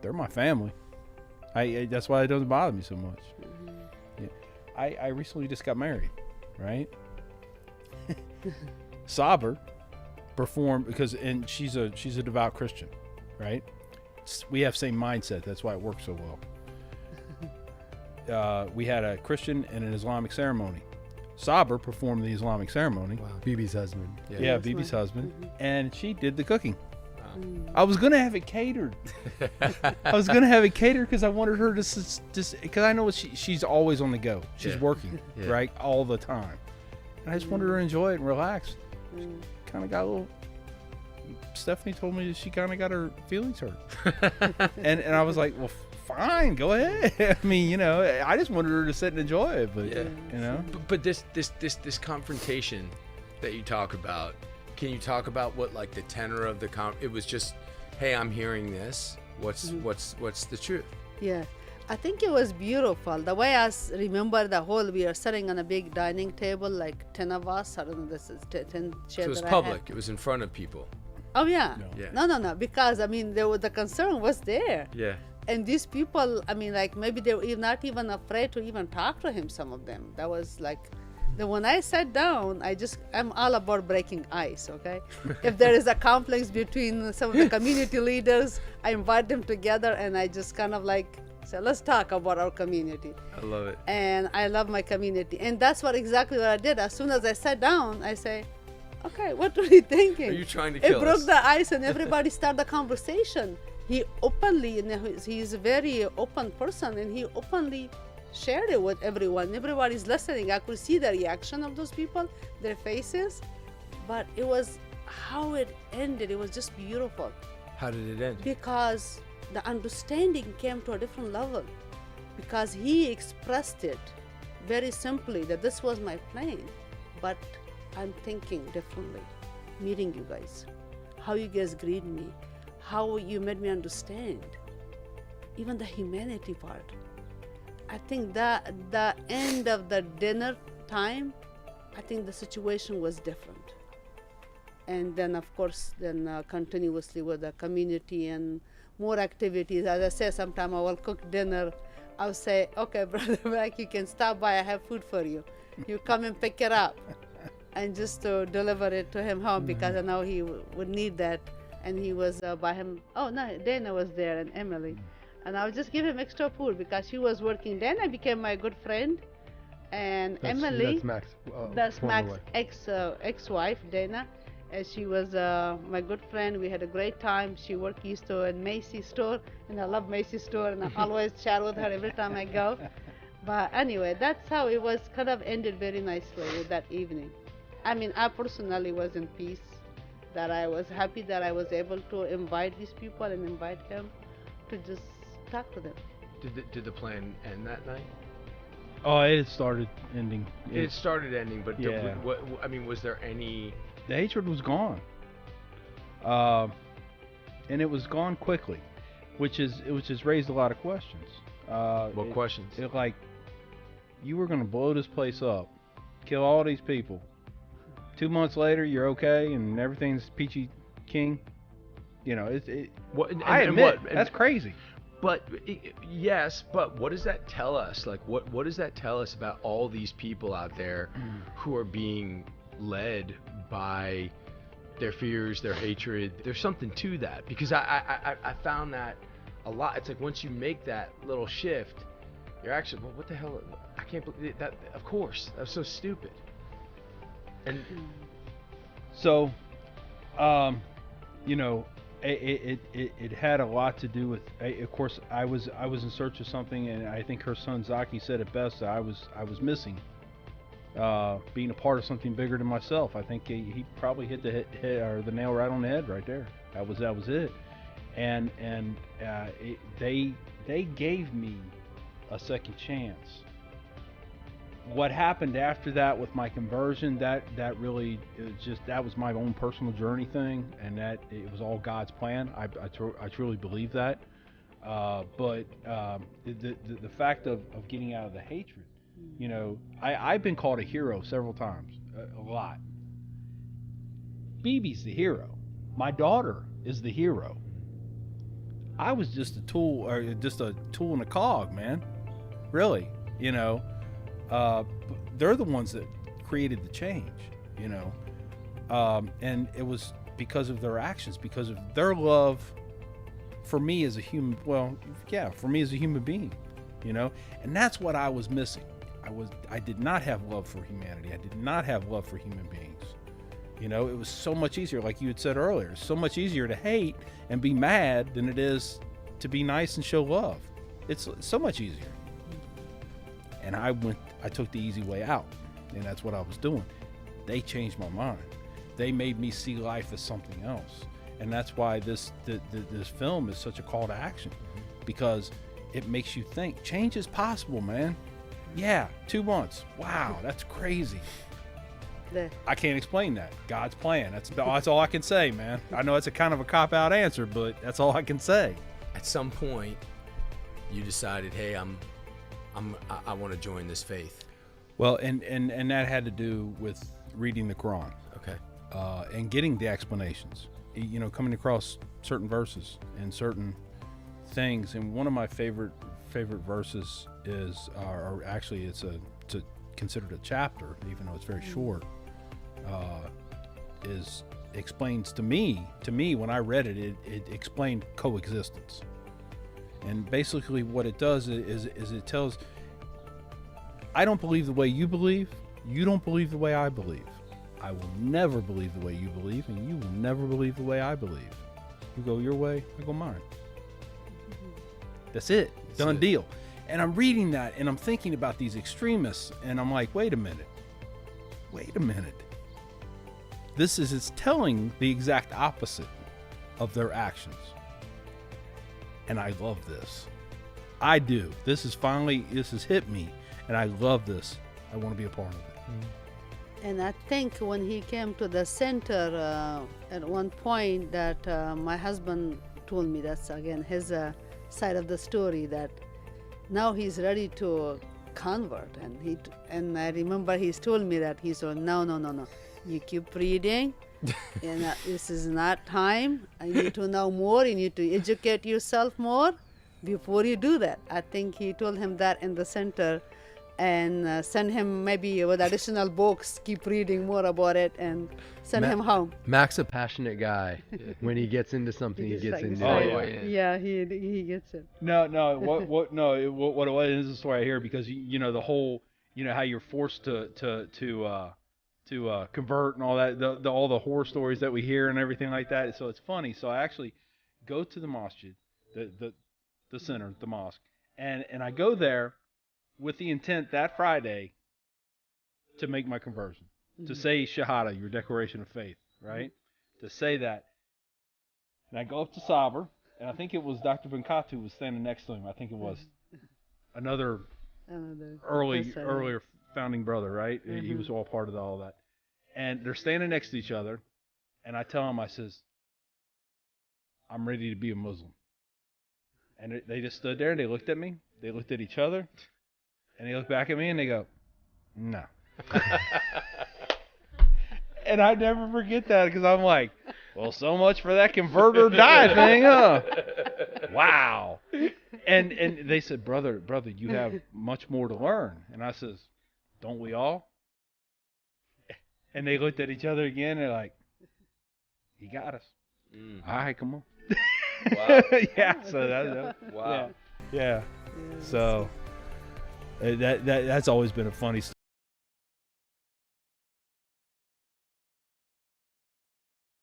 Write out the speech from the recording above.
they're my family. That's why it doesn't bother me so much. Yeah. I recently just got married, right? Saber performed and she's a devout Christian, right? We have same mindset. That's why it works so well. We had a Christian and an Islamic ceremony. Saber performed the Islamic ceremony. Wow. Bibi's husband. Yeah, Bibi's husband. And she did the cooking. I was going to have it catered. Because I wanted her to just because I know she's always on the go. She's working, right, all the time. And I just wanted her to enjoy it and relax. Kind of got a little. Stephanie told me that she kind of got her feelings hurt. and I was like, well, fine, go ahead. I mean, I just wanted her to sit and enjoy it. But, But this confrontation that you talk about, can you talk about what like the tenor of the it was just, hey, I'm hearing this. What's the truth? Yeah, I think it was beautiful. The way I remember we are sitting on a big dining table, like 10 of us. I don't know, this is 10 chairs. So it was public. It was in front of people. Oh yeah. No. Because I mean, the concern was there. Yeah. And these people, I mean, like maybe they were not even afraid to even talk to him. Some of them. That was like. When I sat down, I'm all about breaking ice, okay? If there is a conflict between some of the community leaders, I invite them together and I just kind of like say, let's talk about our community. I love it. And I love my community. And that's exactly what I did. As soon as I sat down, I say, okay, what are you thinking? Are you trying to kill us? It broke the ice and everybody started a conversation. He openly, he's a very open person, and he openly shared it with everyone. Everybody's listening. I could see the reaction of those people, their faces, but it was how it ended. It was just beautiful. How did it end? Because the understanding came to a different level, because he expressed it very simply that this was my plan, but I'm thinking differently. Meeting you guys, how you guys greet me, how you made me understand, even the humanity part. I think that the end of the dinner time, I think the situation was different. And then, of course, continuously with the community and more activities. As I say, sometimes I will cook dinner. I'll say, okay, Brother Mac, you can stop by. I have food for you. You come and pick it up. And just to deliver it to him home, because I know he would need that. And he was by him. Oh, no, Dana was there and Emily. And I would just give him extra food because she was working. Then I became my good friend, and Emily. That's Mac's ex-wife, Dana, and she was my good friend. We had a great time. She worked in Macy's store, and I love Macy's store, and I always chat with her every time I go. But anyway, that's how it was. Kind of ended very nicely with that evening. I mean, I personally was in peace. That I was happy that I was able to invite these people and invite him to just talk to them. Did the plan end that night? Oh, it started ending. It started ending, but yeah. Was there any? The hatred was gone, and it was gone quickly, which has raised a lot of questions. What questions? Like, you were going to blow this place up, kill all these people. 2 months later, you're okay, and everything's peachy king. I admit that's crazy. But yes, but what does that tell us? Like, what does that tell us about all these people out there who are being led by their fears, their hatred? There's something to that, because I found that a lot. It's like once you make that little shift, you're actually, well, what the hell? I can't believe that. Of course, that's so stupid. And so, it had a lot to do with. Of course, I was in search of something, and I think her son Zaki said it best. I was missing being a part of something bigger than myself. I think he probably hit the nail right on the head right there. That was it. And they gave me a second chance. What happened after that with my conversion, that really, that was my own personal journey thing, and that it was all God's plan. I truly believe that. But the fact of getting out of the hatred, I've been called a hero several times, a lot. Bibi's the hero. My daughter is the hero. I was just a tool, or just a tool in a cog, man. Really, you know. They're the ones that created the change, you know. And it was because of their actions, because of their love for me as a human. Well, yeah, for me as a human being, you know. And that's what I was missing. I did not have love for humanity. I did not have love for human beings. You know, it was so much easier, like you had said earlier, so much easier to hate and be mad than it is to be nice and show love. It's so much easier. And I took the easy way out, and that's what I was doing. They changed my mind. They made me see life as something else. And that's why this film is such a call to action, because it makes you think change is possible, man. Yeah, 2 months. Wow, that's crazy. I can't explain that. God's plan. That's all I can say, man. I know it's a kind of a cop-out answer, but that's all I can say. At some point, you decided, hey, I want to join this faith. Well, and that had to do with reading the Quran. Okay. And getting the explanations. You know, coming across certain verses and certain things. And one of my favorite verses is, or actually, it's considered a chapter, even though it's very short. Explains to me when I read it, it explained coexistence. And basically what it does is it tells, I don't believe the way you believe, you don't believe the way I believe. I will never believe the way you believe, and you will never believe the way I believe. You go your way, I go mine. That's it. Done deal. And I'm reading that and I'm thinking about these extremists, and I'm like, wait a minute. It's telling the exact opposite of their actions. And I love this. I do. This has hit me, and I love this. I want to be a part of it. And I think when he came to the center at one point that my husband told me, that's again his side of the story, that now he's ready to convert. And I remember he's told me that. He said, no. You keep reading. And this is not time. You need to know more. You need to educate yourself more before you do that. I think he told him that in the center, and send him maybe with additional books, keep reading more about it, and send him home. Mac's a passionate guy. When he gets into something, he gets into it. Yeah, he gets it. No. What it was is the story I hear, because you know the whole, you know how you're forced to convert and all that, all the horror stories that we hear and everything like that. So it's funny. So I actually go to the masjid, the center, the mosque, and I go there with the intent that Friday to make my conversion, to say Shahada, your declaration of faith, right? To say that. And I go up to Sabr, and I think it was Dr. Venkatu who was standing next to him. I think it was another earlier founding brother, right? He was all part of all that. And they're standing next to each other, and I tell him, I says, I'm ready to be a Muslim. And they just stood there, and they looked at me, they looked at each other, and they look back at me and they go, no. And I never forget that, because I'm like, well, so much for that convert or die thing, huh? Wow. And they said, brother, you have much more to learn. And I says, don't we all? And they looked at each other again, and they're like, he got us. All right, come on. Wow. Yeah, so that wow. Yeah. So that's always been a funny story.